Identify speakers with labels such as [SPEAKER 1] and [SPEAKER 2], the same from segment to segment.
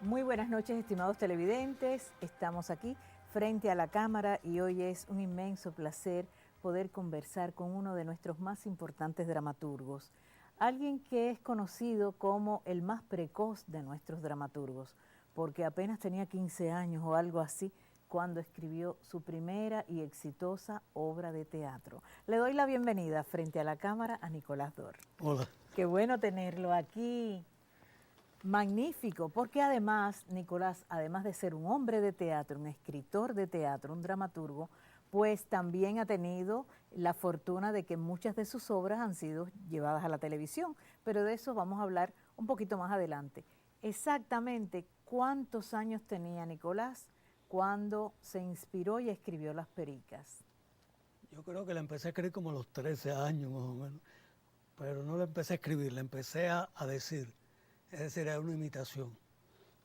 [SPEAKER 1] Muy buenas noches, estimados televidentes. Estamos aquí frente a la cámara y hoy es un inmenso placer poder conversar con uno de nuestros más importantes dramaturgos, alguien que es conocido como el más precoz de nuestros dramaturgos, porque apenas tenía 15 años o algo así cuando escribió su primera y exitosa obra de teatro. Le doy la bienvenida frente a la cámara a Nicolás Dor.
[SPEAKER 2] Hola.
[SPEAKER 1] Qué bueno tenerlo aquí. Magnífico, porque además, Nicolás, además de ser un hombre de teatro, un escritor de teatro, un dramaturgo, pues también ha tenido la fortuna de que muchas de sus obras han sido llevadas a la televisión, pero de eso vamos a hablar un poquito más adelante. Exactamente, ¿cuántos años tenía Nicolás cuando se inspiró y escribió Las Pericas?
[SPEAKER 2] Yo creo que la empecé a escribir como a los 13 años más o menos, pero no la empecé a escribir, la empecé a decir. Es decir, era una imitación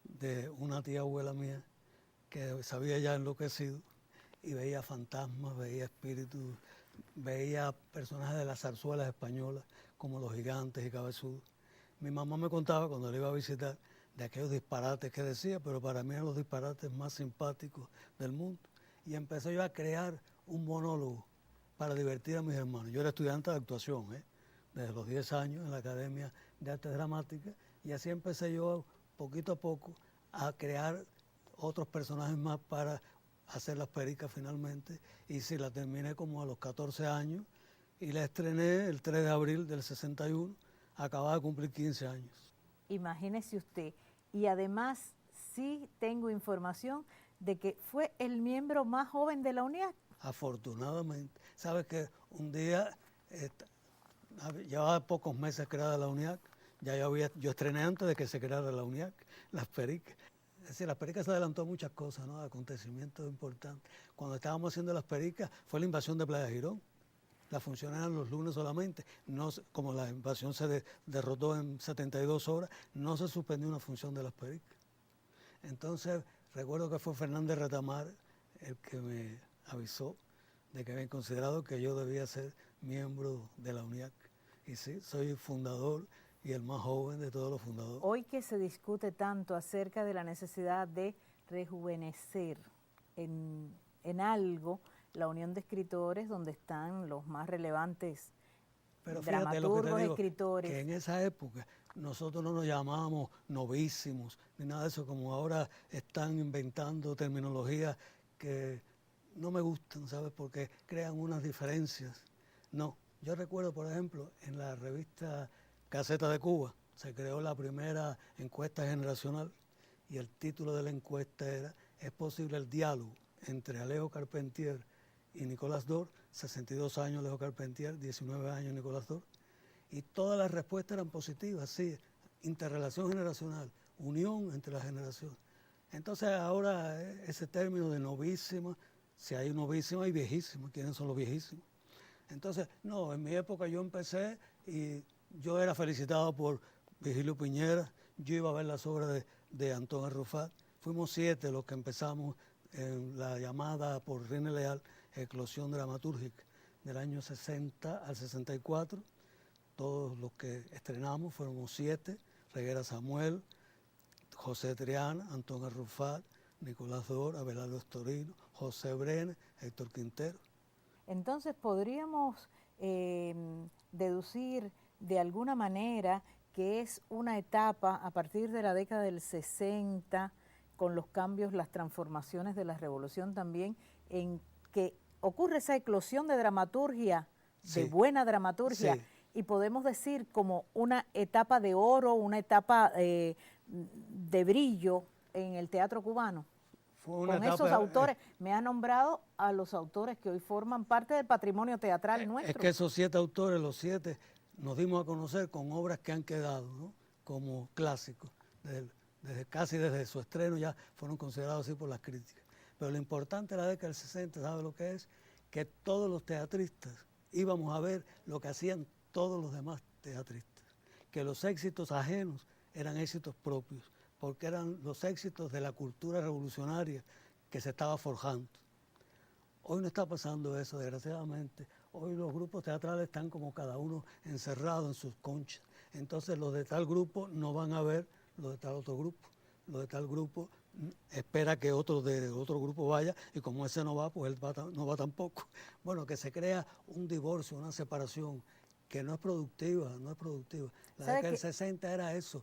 [SPEAKER 2] de una tía abuela mía que se había ya enloquecido y veía fantasmas, veía espíritus, veía personajes de las zarzuelas españolas como los gigantes y cabezudos. Mi mamá me contaba cuando le iba a visitar de aquellos disparates que decía, pero para mí eran los disparates más simpáticos del mundo. Y empecé yo a crear un monólogo para divertir a mis hermanos. Yo era estudiante de actuación, desde los 10 años en la Academia de Artes Dramáticas, y así empecé yo poquito a poco a crear otros personajes más para hacer Las Pericas finalmente, y sí, la terminé como a los 14 años, y la estrené el 3 de abril del 61, acababa de cumplir 15 años.
[SPEAKER 1] Imagínese usted. Y además sí tengo información de que fue el miembro más joven de la UNIAC.
[SPEAKER 2] Afortunadamente. Sabes que un día, llevaba pocos meses creada la UNIAC, yo estrené antes de que se creara la UNIAC, Las Pericas. Es decir, Las Pericas se adelantó a muchas cosas, ¿no? Acontecimientos importantes. Cuando estábamos haciendo Las Pericas fue la invasión de Playa Girón. Las funciones eran los lunes solamente. No, como la invasión se derrotó en 72 horas, no se suspendió una función de Las Pericas. Entonces, recuerdo que fue Fernández Retamar el que me avisó de que habían considerado que yo debía ser miembro de la UNIAC. Y sí, soy fundador y el más joven de todos los fundadores.
[SPEAKER 1] Hoy que se discute tanto acerca de la necesidad de rejuvenecer en algo la Unión de Escritores, donde están los más relevantes
[SPEAKER 2] Pero fíjate lo que te
[SPEAKER 1] dramaturgos,
[SPEAKER 2] digo, que
[SPEAKER 1] escritores.
[SPEAKER 2] en esa época nosotros no nos llamábamos novísimos, ni nada de eso, como ahora están inventando terminologías que no me gustan, ¿sabes? Porque crean unas diferencias. No, yo recuerdo, por ejemplo, en la revista Gaceta de Cuba, se creó la primera encuesta generacional y el título de la encuesta era ¿es posible el diálogo entre Alejo Carpentier y Nicolás Dor? 62 años Alejo Carpentier, 19 años Nicolás Dor. Y todas las respuestas eran positivas, sí, interrelación generacional, unión entre las generaciones. Entonces ahora ese término de novísima, si hay novísima y viejísima, ¿quiénes son los viejísimos? Entonces, no, en mi época yo empecé y yo era felicitado por Virgilio Piñera, yo iba a ver las obras de Antón Arrufat, fuimos 7 los que empezamos en la llamada por René Leal Eclosión Dramatúrgica del año 60 al 64, todos los que estrenamos fuimos 7, Reguera Samuel, José Triana, Antón Arrufat, Nicolás Dor, Abelardo Estorino, José Brenes, Héctor Quintero.
[SPEAKER 1] Entonces podríamos deducir de alguna manera que es una etapa a partir de la década del 60, con los cambios, las transformaciones de la revolución también, en que ocurre esa eclosión de dramaturgia, de
[SPEAKER 2] Sí,
[SPEAKER 1] buena dramaturgia,
[SPEAKER 2] sí.
[SPEAKER 1] y podemos decir como una etapa de oro, una etapa de brillo en el teatro cubano.
[SPEAKER 2] Fue una
[SPEAKER 1] Con esos
[SPEAKER 2] etapa,
[SPEAKER 1] autores, me ha nombrado a los autores que hoy forman parte del patrimonio teatral
[SPEAKER 2] es
[SPEAKER 1] nuestro.
[SPEAKER 2] que esos 7 autores, los 7, nos dimos a conocer con obras que han quedado, ¿no? Como clásicos, casi desde su estreno ya fueron considerados así por las críticas. Pero lo importante de la década del 60, ¿sabe lo que es? Que todos los teatristas íbamos a ver lo que hacían todos los demás teatristas, que los éxitos ajenos eran éxitos propios, porque eran los éxitos de la cultura revolucionaria que se estaba forjando. Hoy no está pasando eso, desgraciadamente. Hoy los grupos teatrales están como cada uno encerrado en sus conchas. Entonces los de tal grupo no van a ver los de tal otro grupo. lo de tal grupo, espera que otro de otro grupo vaya, y como ese no va, pues él no va tampoco. Bueno, que se crea un divorcio, una separación que no es productiva, no es productiva. La década del 60 era eso.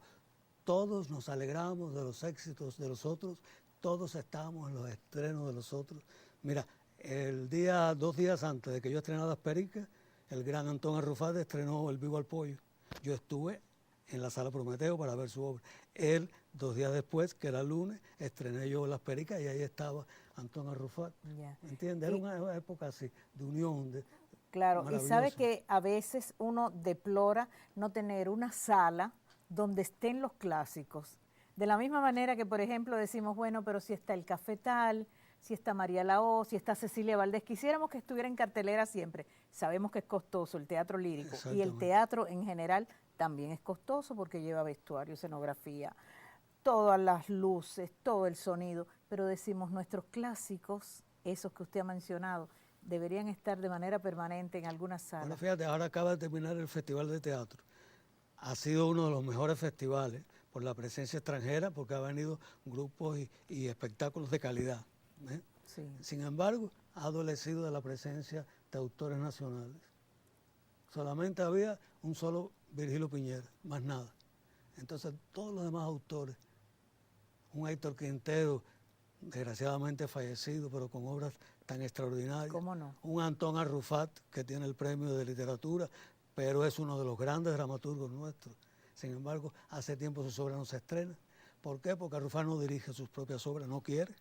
[SPEAKER 2] Todos nos alegramos de los éxitos de los otros, todos estábamos en los estrenos de los otros. Mira, 2 días antes de que yo estrenara Las Pericas, el gran Antón Arrufat estrenó El Vivo al Pollo. Yo estuve en la Sala Prometeo para ver su obra. Él, 2 días después, que era lunes, estrené yo Las Pericas y ahí estaba Antón Arrufat.
[SPEAKER 1] Yeah.
[SPEAKER 2] ¿Entiendes? Era una época así, de unión.
[SPEAKER 1] Claro, y sabe que a veces uno deplora no tener una sala donde estén los clásicos. De la misma manera que, por ejemplo, decimos, bueno, pero si está el Cafetal, si está María Lao, si está Cecilia Valdés, quisiéramos que estuviera en cartelera siempre. Sabemos que es costoso el teatro lírico y el teatro en general también es costoso porque lleva vestuario, escenografía, todas las luces, todo el sonido, pero decimos nuestros clásicos, esos que usted ha mencionado, deberían estar de manera permanente en algunas salas.
[SPEAKER 2] Bueno, fíjate, ahora acaba de terminar el Festival de Teatro. Ha sido uno de los mejores festivales por la presencia extranjera, porque han venido grupos y espectáculos de calidad. Sí. Sin embargo, ha adolecido de la presencia de autores nacionales. Solamente había un solo Virgilio Piñera, más nada. Entonces, todos los demás autores, un Héctor Quintero, desgraciadamente fallecido, pero con obras tan extraordinarias.
[SPEAKER 1] ¿Cómo no?
[SPEAKER 2] Un Antón Arrufat, que tiene el premio de literatura, pero es uno de los grandes dramaturgos nuestros. Sin embargo, hace tiempo sus obras no se estrenan. ¿Por qué? Porque Arrufat no dirige sus propias obras, no quiere.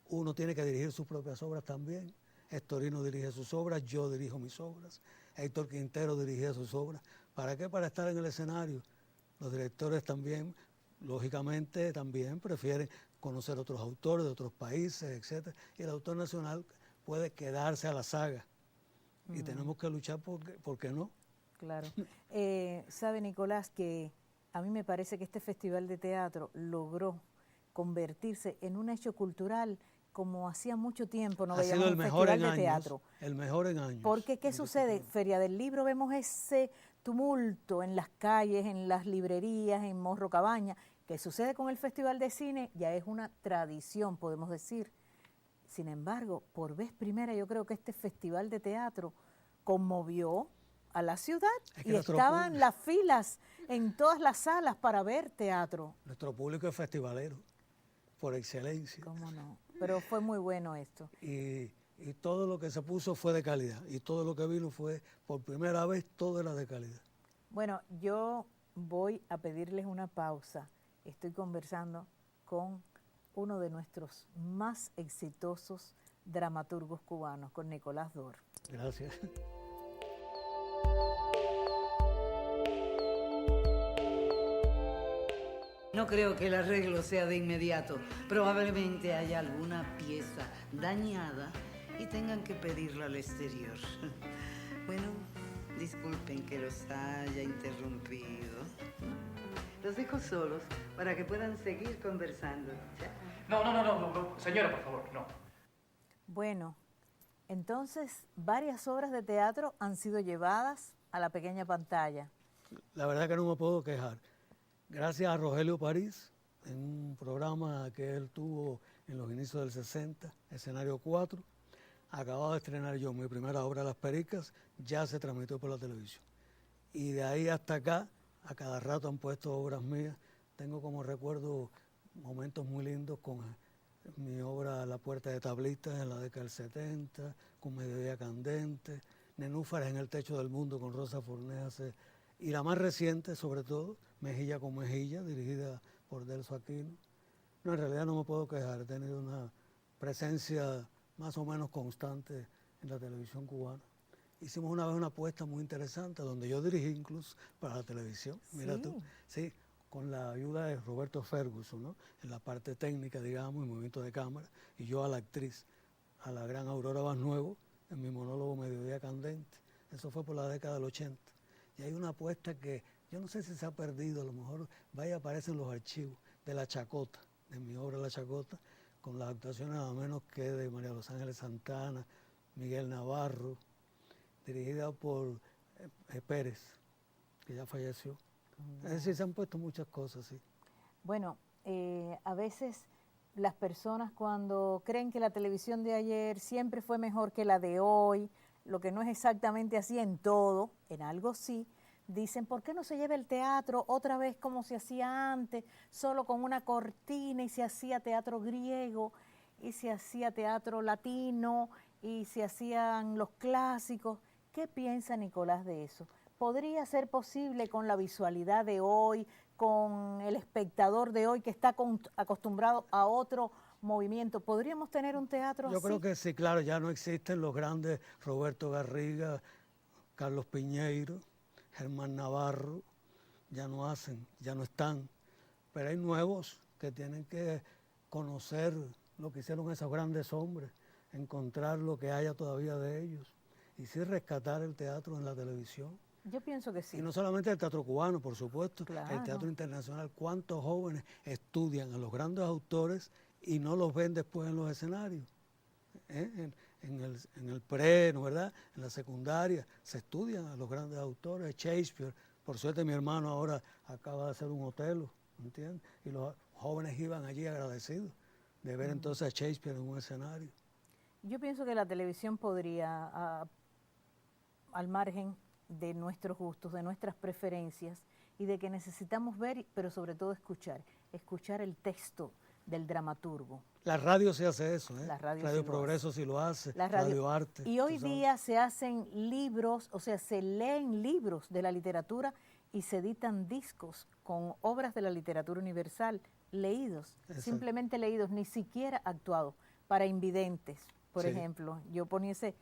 [SPEAKER 2] Uno tiene que dirigir sus propias obras también. Hectorino dirige sus obras, yo dirijo mis obras. Héctor Quintero dirigía sus obras. ¿Para qué? Para estar en el escenario. Los directores también, lógicamente, también prefieren conocer otros autores de otros países, etc. Y el autor nacional puede quedarse a la saga. Y tenemos que luchar ¿por qué no?
[SPEAKER 1] Claro. Sabe, Nicolás, que a mí me parece que este festival de teatro logró convertirse en un hecho cultural como hacía mucho tiempo no veíamos un festival de teatro.
[SPEAKER 2] El mejor en años.
[SPEAKER 1] Porque, ¿qué sucede? Feria del Libro, vemos ese tumulto en las calles, en las librerías, en Morro Cabaña. ¿Qué sucede con el Festival de Cine? Ya es una tradición, podemos decir. Sin embargo, por vez primera yo creo que este festival de teatro conmovió a la ciudad y estaban las filas en todas las salas para ver teatro.
[SPEAKER 2] Nuestro público es festivalero, por excelencia.
[SPEAKER 1] ¿Cómo no? Pero fue muy bueno esto.
[SPEAKER 2] Y todo lo que se puso fue de calidad. Y todo lo que vino fue, por primera vez, todo era de calidad.
[SPEAKER 1] Bueno, yo voy a pedirles una pausa. Estoy conversando con uno de nuestros más exitosos dramaturgos cubanos, con Nicolás Dor.
[SPEAKER 2] Gracias.
[SPEAKER 3] No creo que el arreglo sea de inmediato. Probablemente haya alguna pieza dañada y tengan que pedirla al exterior. Bueno, disculpen que los haya interrumpido. Los dejo solos para que puedan seguir conversando.
[SPEAKER 4] No, señora, por favor, no.
[SPEAKER 1] Bueno, entonces varias obras de teatro han sido llevadas a la pequeña pantalla.
[SPEAKER 2] La verdad que no me puedo quejar. Gracias a Rogelio París, en un programa que él tuvo en los inicios del 60, Escenario 4, acababa de estrenar yo mi primera obra, Las Pericas, ya se transmitió por la televisión. Y de ahí hasta acá, a cada rato han puesto obras mías. Tengo como recuerdo momentos muy lindos con mi obra La Puerta de Tablitas en la década del 70, con Mediodía Candente, Nenúfares en el Techo del Mundo con Rosa Fornés, y la más reciente, sobre todo, Mejilla con Mejilla, dirigida por Delso Aquino. No, en realidad no me puedo quejar, he tenido una presencia más o menos constante en la televisión cubana. Hicimos una vez una apuesta muy interesante, donde yo dirigí incluso para la televisión, mira tú, sí, con la ayuda de Roberto Ferguson, ¿no? En la parte técnica, digamos, y movimiento de cámara, y yo a la actriz, a la gran Aurora Basnuevo, en mi monólogo Mediodía Candente. Eso fue por la década del 80. Y hay una apuesta que yo no sé si se ha perdido, a lo mejor vaya aparecen los archivos de La Chacota, de mi obra La Chacota, con las actuaciones nada menos que de María Los Ángeles Santana, Miguel Navarro, dirigida por Pérez, que ya falleció. Es decir, se han puesto muchas cosas, sí.
[SPEAKER 1] Bueno, a veces las personas cuando creen que la televisión de ayer siempre fue mejor que la de hoy, lo que no es exactamente así en todo, en algo sí, dicen, ¿por qué no se lleva el teatro otra vez como se hacía antes, solo con una cortina y se hacía teatro griego y se hacía teatro latino y se hacían los clásicos? ¿Qué piensa Nicolás de eso? ¿Podría ser posible con la visualidad de hoy, con el espectador de hoy que está acostumbrado a otro movimiento? ¿Podríamos tener un teatro así?
[SPEAKER 2] Yo creo que sí, claro, ya no existen los grandes Roberto Garriga, Carlos Piñeiro, Germán Navarro, ya no hacen, ya no están, pero hay nuevos que tienen que conocer lo que hicieron esos grandes hombres, encontrar lo que haya todavía de ellos y sí rescatar el teatro en la televisión.
[SPEAKER 1] Yo pienso que sí.
[SPEAKER 2] Y no solamente el teatro cubano, por supuesto,
[SPEAKER 1] Claro.
[SPEAKER 2] el teatro internacional. ¿Cuántos jóvenes estudian a los grandes autores y no los ven después en los escenarios? En el pre, ¿no, verdad? En la secundaria se estudian a los grandes autores, Shakespeare. Por suerte mi hermano ahora acaba de hacer un Otelo, ¿entiendes? Y los jóvenes iban allí agradecidos de ver entonces a Shakespeare en un escenario.
[SPEAKER 1] Yo pienso que la televisión podría, al margen de nuestros gustos, de nuestras preferencias y de que necesitamos ver, pero sobre todo escuchar el texto del dramaturgo.
[SPEAKER 2] La radio sí hace eso, ¿eh?
[SPEAKER 1] La radio
[SPEAKER 2] Radio
[SPEAKER 1] sí lo
[SPEAKER 2] Progreso
[SPEAKER 1] hace.
[SPEAKER 2] sí lo hace,
[SPEAKER 1] La
[SPEAKER 2] Radio Arte.
[SPEAKER 1] Y hoy
[SPEAKER 2] tú sabes.
[SPEAKER 1] día se hacen libros, o sea, se leen libros de la literatura y se editan discos con obras de la literatura universal, leídos,
[SPEAKER 2] Exacto.
[SPEAKER 1] simplemente leídos, ni siquiera actuados, para invidentes, por
[SPEAKER 2] Sí.
[SPEAKER 1] ejemplo. Yo ponía ese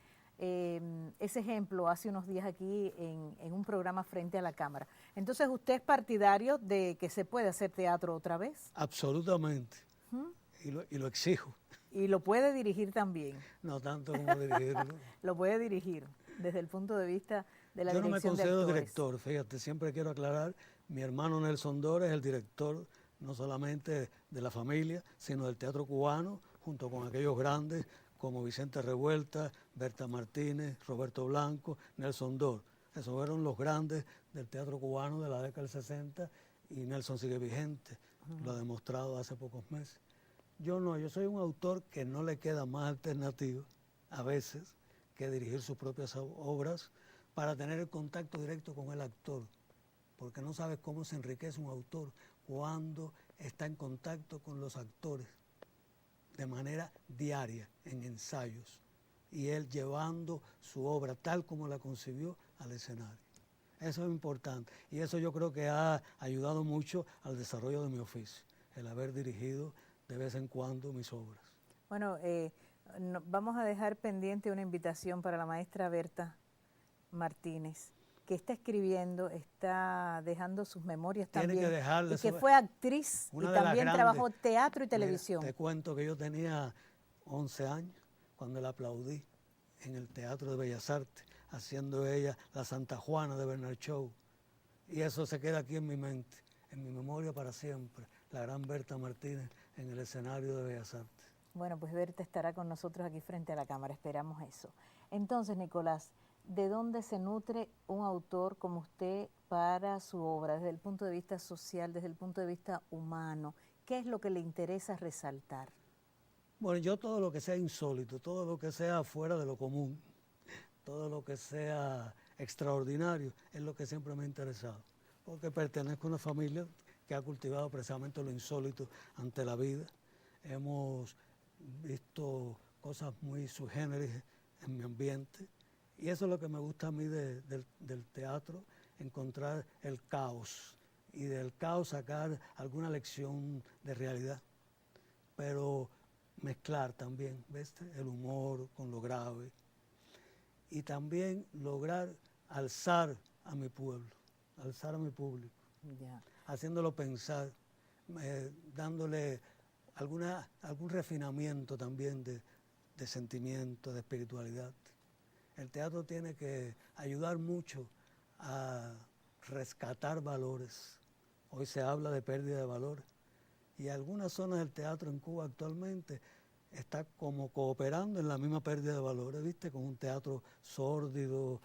[SPEAKER 1] ejemplo hace unos días aquí en un programa frente a la cámara. Entonces, ¿usted es partidario de que se puede hacer teatro otra vez?
[SPEAKER 2] Absolutamente. Y lo exijo.
[SPEAKER 1] Y lo puede dirigir también.
[SPEAKER 2] No tanto como dirigirlo.
[SPEAKER 1] Lo puede dirigir desde el punto de vista de la
[SPEAKER 2] Yo no me
[SPEAKER 1] dirección de
[SPEAKER 2] considero
[SPEAKER 1] actores.
[SPEAKER 2] director, fíjate, siempre quiero aclarar, mi hermano Nelson Dores es el director no solamente de la familia, sino del teatro cubano, junto con aquellos grandes como Vicente Revuelta, Berta Martínez, Roberto Blanco, Nelson Dor. Esos fueron los grandes del teatro cubano de la década del 60 y Nelson sigue vigente, lo ha demostrado hace pocos meses. Yo no, yo soy un autor que no le queda más alternativa a veces que dirigir sus propias obras para tener el contacto directo con el actor, porque no sabes cómo se enriquece un autor cuando está en contacto con los actores de manera diaria, en ensayos, y él llevando su obra tal como la concibió al escenario. Eso es importante, y eso yo creo que ha ayudado mucho al desarrollo de mi oficio, el haber dirigido de vez en cuando mis obras.
[SPEAKER 1] Bueno, vamos a dejar pendiente una invitación para la maestra Berta Martínez, que está escribiendo, está dejando sus memorias también,
[SPEAKER 2] Tiene que dejarle
[SPEAKER 1] y que
[SPEAKER 2] eso,
[SPEAKER 1] fue actriz y
[SPEAKER 2] una de las
[SPEAKER 1] también
[SPEAKER 2] grandes.
[SPEAKER 1] trabajó teatro y
[SPEAKER 2] Mira,
[SPEAKER 1] televisión.
[SPEAKER 2] te cuento que yo tenía 11 años cuando la aplaudí en el Teatro de Bellas Artes, haciendo ella la Santa Juana de Bernard Shaw. Y eso se queda aquí en mi mente, en mi memoria para siempre, la gran Berta Martínez en el escenario de Bellas Artes.
[SPEAKER 1] Bueno, pues Berta estará con nosotros aquí frente a la cámara, esperamos eso. Entonces, Nicolás, ¿de dónde se nutre un autor como usted para su obra, desde el punto de vista social, desde el punto de vista humano? ¿Qué es lo que le interesa resaltar?
[SPEAKER 2] Bueno, yo todo lo que sea insólito, todo lo que sea fuera de lo común, todo lo que sea extraordinario, es lo que siempre me ha interesado, porque pertenezco a una familia que ha cultivado precisamente lo insólito ante la vida. Hemos visto cosas muy sui generis en mi ambiente, y eso es lo que me gusta a mí del teatro, encontrar el caos, y del caos sacar alguna lección de realidad, pero mezclar también, ¿ves? El humor con lo grave, y también lograr alzar a mi pueblo, alzar a mi público,
[SPEAKER 1] Ya.
[SPEAKER 2] haciéndolo pensar, dándole algún refinamiento también de sentimiento, de espiritualidad. El teatro tiene que ayudar mucho a rescatar valores. Hoy se habla de pérdida de valores, y algunas zonas del teatro en Cuba actualmente está como cooperando en la misma pérdida de valores, ¿viste? Con un teatro sórdido,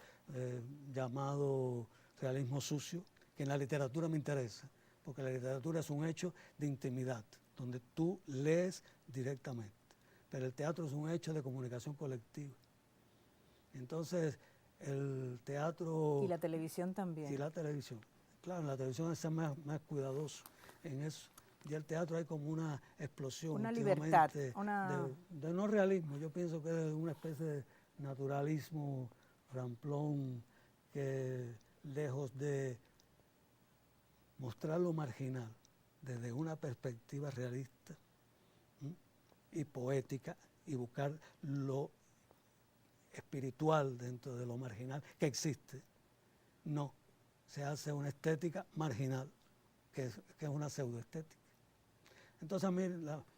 [SPEAKER 2] llamado realismo sucio, que en la literatura me interesa, porque la literatura es un hecho de intimidad, donde tú lees directamente, pero el teatro es un hecho de comunicación colectiva. Entonces, el teatro...
[SPEAKER 1] Y la televisión también.
[SPEAKER 2] Y la televisión. Claro, en la televisión es más cuidadoso en eso. Y el teatro hay como una explosión.
[SPEAKER 1] Una libertad.
[SPEAKER 2] De no realismo. Yo pienso que es una especie de naturalismo ramplón que lejos de mostrar lo marginal desde una perspectiva realista, ¿sí?, y poética, y buscar lo espiritual dentro de lo marginal que existe. No, se hace una estética marginal, que es una pseudoestética. Entonces a mí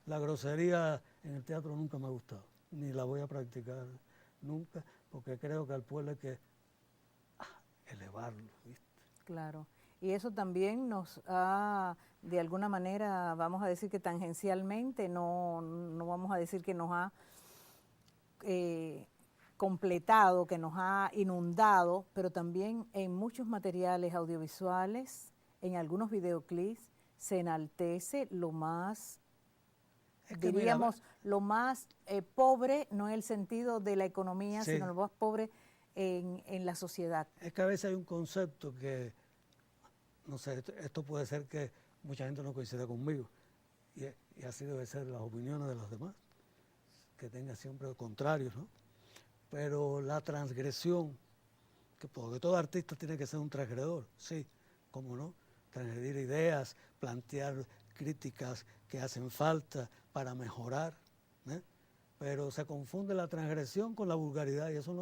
[SPEAKER 2] la grosería en el teatro nunca me ha gustado, ni la voy a practicar nunca, porque creo que al pueblo hay que elevarlo, ¿viste?
[SPEAKER 1] Claro, y eso también nos ha, de alguna manera, vamos a decir que tangencialmente, no vamos a decir que nos ha completado, que nos ha inundado, pero también en muchos materiales audiovisuales, en algunos videoclips, se enaltece lo más, diríamos, lo más pobre, no en el sentido de la economía,
[SPEAKER 2] sí,
[SPEAKER 1] sino lo más pobre en la sociedad.
[SPEAKER 2] Es que a veces hay un concepto que, no sé, esto puede ser que mucha gente no coincida conmigo, y así debe ser las opiniones de los demás, que tenga siempre contrarios, ¿no? Pero la transgresión, porque todo artista tiene que ser un transgredor, sí, cómo no, transgredir ideas, plantear críticas que hacen falta para mejorar, ¿eh? Pero se confunde la transgresión con la vulgaridad, y eso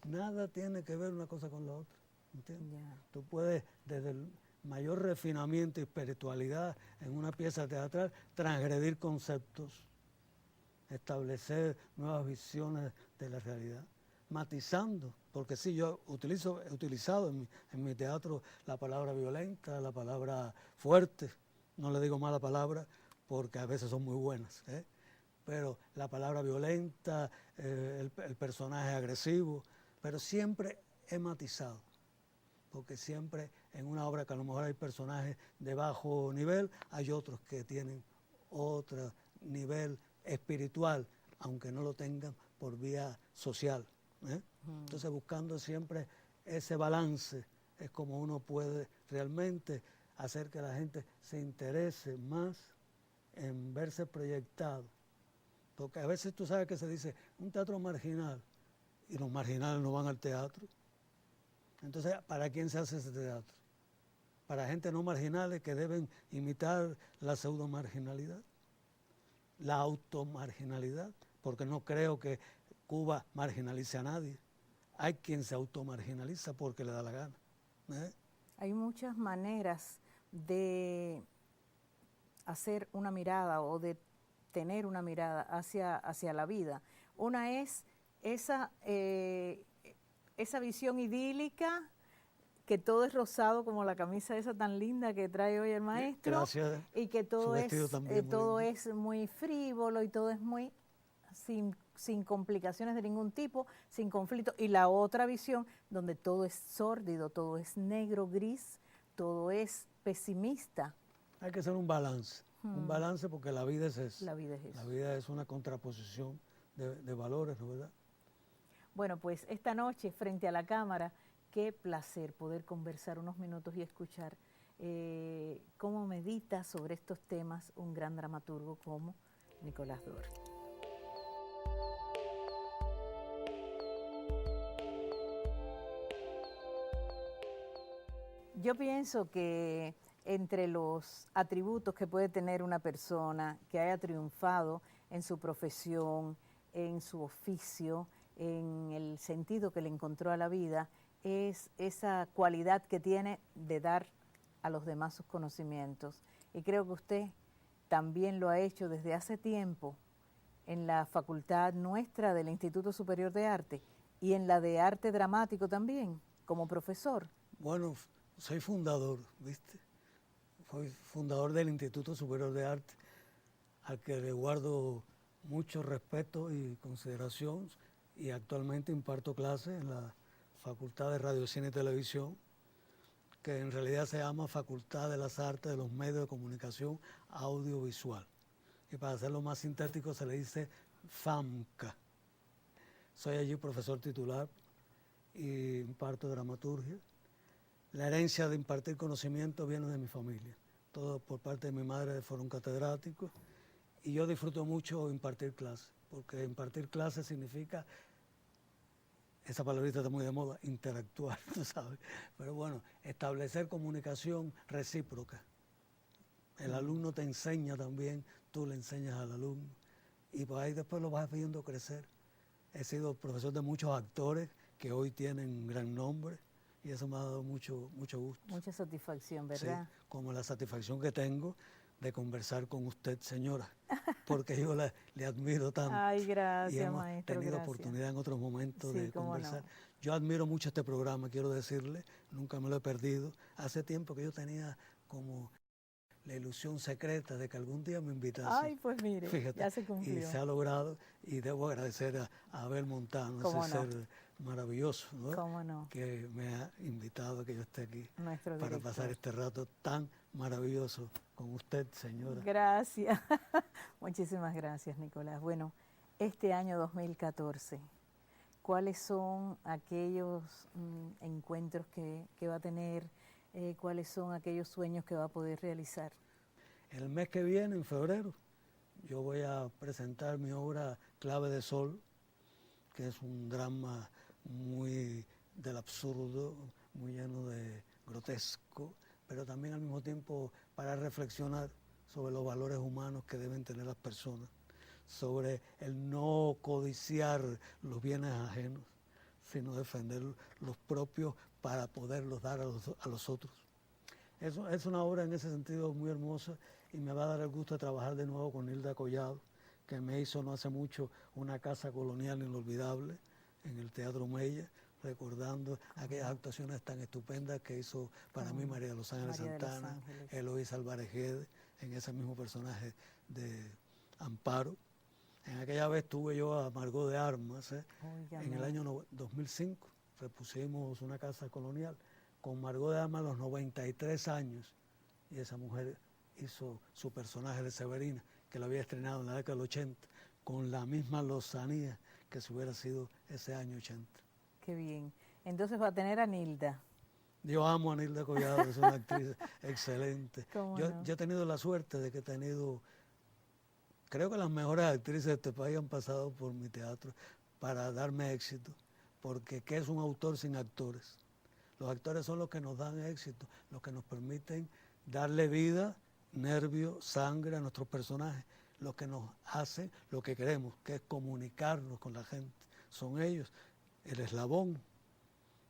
[SPEAKER 2] nada tiene que ver una cosa con la otra, ¿entiendes? Yeah. Tú puedes, desde el mayor refinamiento y espiritualidad en una pieza teatral, transgredir conceptos, establecer nuevas visiones de la realidad, matizando, porque sí, yo he utilizado en mi teatro la palabra violenta, la palabra fuerte, no le digo mala palabra porque a veces son muy buenas, ¿eh? Pero la palabra violenta, el personaje agresivo, pero siempre he matizado, porque siempre en una obra que a lo mejor hay personajes de bajo nivel, hay otros que tienen otro nivel espiritual, aunque no lo tengan por vía social, ¿eh? Entonces buscando siempre ese balance es como uno puede realmente hacer que la gente se interese más en verse proyectado, porque a veces tú sabes que se dice un teatro marginal y los marginales no van al teatro. Entonces, ¿para quién se hace ese teatro? Para gente no marginales que deben imitar la pseudo-marginalidad, la automarginalidad, porque no creo que Cuba marginalice a nadie. Hay quien se automarginaliza porque le da la gana, ¿eh?
[SPEAKER 1] Hay muchas maneras de hacer una mirada o de tener una mirada hacia la vida. Una es esa visión idílica, que todo es rosado, como la camisa esa tan linda que trae hoy el maestro.
[SPEAKER 2] Gracias.
[SPEAKER 1] Y que todo es muy frívolo y todo es muy sin complicaciones de ningún tipo, sin conflicto. Y la otra visión donde todo es sórdido, todo es negro, gris, todo es pesimista.
[SPEAKER 2] Hay que hacer un balance, porque la vida es eso.
[SPEAKER 1] La vida es eso.
[SPEAKER 2] La vida es una contraposición de valores, ¿no, verdad?
[SPEAKER 1] Bueno, pues esta noche frente a la cámara, qué placer poder conversar unos minutos y escuchar cómo medita sobre estos temas un gran dramaturgo como Nicolás Dor. Yo pienso que entre los atributos que puede tener una persona que haya triunfado en su profesión, en su oficio, en el sentido que le encontró a la vida, es esa cualidad que tiene de dar a los demás sus conocimientos. Y creo que usted también lo ha hecho desde hace tiempo en la facultad nuestra del Instituto Superior de Arte y en la de Arte Dramático también, como profesor.
[SPEAKER 2] Bueno, soy fundador, ¿viste? Soy fundador del Instituto Superior de Arte, al que le guardo mucho respeto y consideración, y actualmente imparto clases en la Facultad de Radio, Cine y Televisión, que en realidad se llama Facultad de las Artes de los Medios de Comunicación Audiovisual. Y para hacerlo más sintético se le dice FAMCA. Soy allí profesor titular y imparto dramaturgia. La herencia de impartir conocimiento viene de mi familia. Todo por parte de mi madre fueron catedráticos y yo disfruto mucho impartir clases, porque impartir clases significa, esa palabrita está muy de moda, interactuar, tú sabes. Pero bueno, establecer comunicación recíproca. El alumno te enseña también, tú le enseñas al alumno y por ahí después lo vas viendo crecer. He sido profesor de muchos actores que hoy tienen gran nombre y eso me ha dado mucho gusto.
[SPEAKER 1] Mucha satisfacción, ¿verdad?
[SPEAKER 2] Sí, como la satisfacción que tengo de conversar con usted, señora, porque yo le admiro tanto.
[SPEAKER 1] Ay, gracias,
[SPEAKER 2] y hemos
[SPEAKER 1] maestro,
[SPEAKER 2] tenido
[SPEAKER 1] gracias.
[SPEAKER 2] oportunidad en otros momentos
[SPEAKER 1] Sí,
[SPEAKER 2] de
[SPEAKER 1] cómo
[SPEAKER 2] conversar.
[SPEAKER 1] no.
[SPEAKER 2] Yo admiro mucho este programa, quiero decirle, nunca me lo he perdido. Hace tiempo que yo tenía como la ilusión secreta de que algún día me invitase.
[SPEAKER 1] Ay, pues mire,
[SPEAKER 2] fíjate,
[SPEAKER 1] ya se cumplió.
[SPEAKER 2] y se ha logrado y debo agradecer a Abel Montano,
[SPEAKER 1] ¿Cómo
[SPEAKER 2] ese
[SPEAKER 1] no?
[SPEAKER 2] ser maravilloso, ¿no?
[SPEAKER 1] ¿Cómo no?
[SPEAKER 2] Que me ha invitado a que yo esté aquí
[SPEAKER 1] Nuestro
[SPEAKER 2] para
[SPEAKER 1] director.
[SPEAKER 2] pasar este rato tan maravilloso con usted, señora.
[SPEAKER 1] Gracias. Muchísimas gracias, Nicolás. Bueno, este año 2014, ¿cuáles son aquellos encuentros que va a tener? ¿Cuáles son aquellos sueños que va a poder realizar?
[SPEAKER 2] El mes que viene, en febrero, yo voy a presentar mi obra Clave de Sol, que es un drama muy del absurdo, muy lleno de grotesco, pero también al mismo tiempo para reflexionar sobre los valores humanos que deben tener las personas, sobre el no codiciar los bienes ajenos, sino defender los propios para poderlos dar a los otros. Es una obra en ese sentido muy hermosa y me va a dar el gusto de trabajar de nuevo con Hilda Collado, que me hizo no hace mucho una casa colonial inolvidable en el Teatro Mella, recordando aquellas actuaciones tan estupendas que hizo para mí María de los Ángeles
[SPEAKER 1] María de los
[SPEAKER 2] Santana,
[SPEAKER 1] Ángeles.
[SPEAKER 2] Eloís Álvarez Guedes, en ese mismo personaje de Amparo. En aquella vez tuve yo a Margot de Armas,
[SPEAKER 1] Óigame.
[SPEAKER 2] en el año 2005, repusimos una casa colonial con Margot de Armas a los 93 años y esa mujer hizo su personaje de Severina, que la había estrenado en la década del 80, con la misma lozanía que si hubiera sido ese año 80.
[SPEAKER 1] Qué bien. Entonces va a tener a Nilda.
[SPEAKER 2] Yo amo a Nilda Collado, es una actriz excelente.
[SPEAKER 1] ¿Cómo
[SPEAKER 2] Yo,
[SPEAKER 1] no?
[SPEAKER 2] yo he tenido la suerte de que he tenido, creo que las mejores actrices de este país han pasado por mi teatro para darme éxito, porque ¿qué es un autor sin actores? Los actores son los que nos dan éxito, los que nos permiten darle vida, nervio, sangre a nuestros personajes, los que nos hacen lo que queremos, que es comunicarnos con la gente. Son ellos, el eslabón.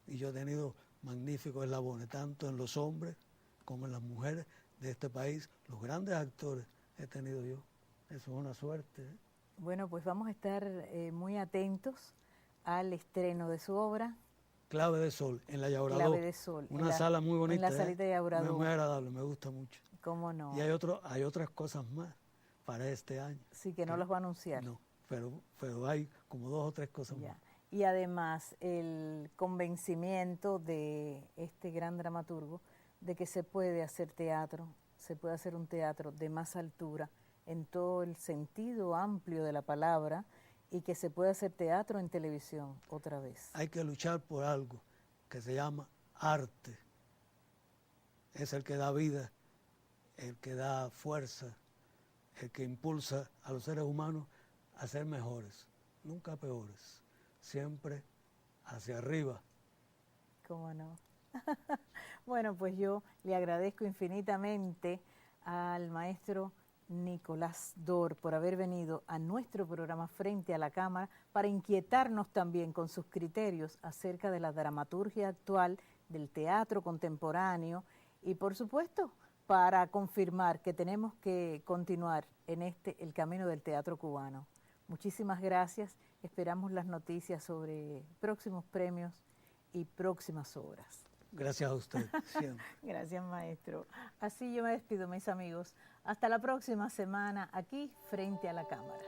[SPEAKER 2] Y yo he tenido magníficos eslabones, tanto en los hombres como en las mujeres de este país. Los grandes actores he tenido yo. Eso es una suerte.
[SPEAKER 1] Bueno, pues vamos a estar muy atentos al estreno de su obra.
[SPEAKER 2] Clave de Sol, en la Llauradó.
[SPEAKER 1] Clave de Sol.
[SPEAKER 2] Una sala muy bonita.
[SPEAKER 1] En la salita de Llauradó.
[SPEAKER 2] Muy agradable, me gusta mucho.
[SPEAKER 1] ¿Cómo no?
[SPEAKER 2] Y hay otras cosas más para este año.
[SPEAKER 1] Sí, que no los va a anunciar.
[SPEAKER 2] No, pero hay como 2 o 3 cosas
[SPEAKER 1] Ya.
[SPEAKER 2] más.
[SPEAKER 1] Y además el convencimiento de este gran dramaturgo de que se puede hacer teatro, se puede hacer un teatro de más altura en todo el sentido amplio de la palabra y que se puede hacer teatro en televisión otra vez.
[SPEAKER 2] Hay que luchar por algo que se llama arte. Es el que da vida, el que da fuerza, el que impulsa a los seres humanos a ser mejores, nunca peores, siempre hacia arriba.
[SPEAKER 1] ¿Cómo no? Bueno, pues yo le agradezco infinitamente al maestro Nicolás Dor por haber venido a nuestro programa Frente a la Cámara para inquietarnos también con sus criterios acerca de la dramaturgia actual, del teatro contemporáneo y por supuesto para confirmar que tenemos que continuar en el camino del teatro cubano. Muchísimas gracias, esperamos las noticias sobre próximos premios y próximas obras.
[SPEAKER 2] Gracias a usted, siempre.
[SPEAKER 1] Gracias, maestro. Así yo me despido, mis amigos. Hasta la próxima semana aquí, Frente a la Cámara.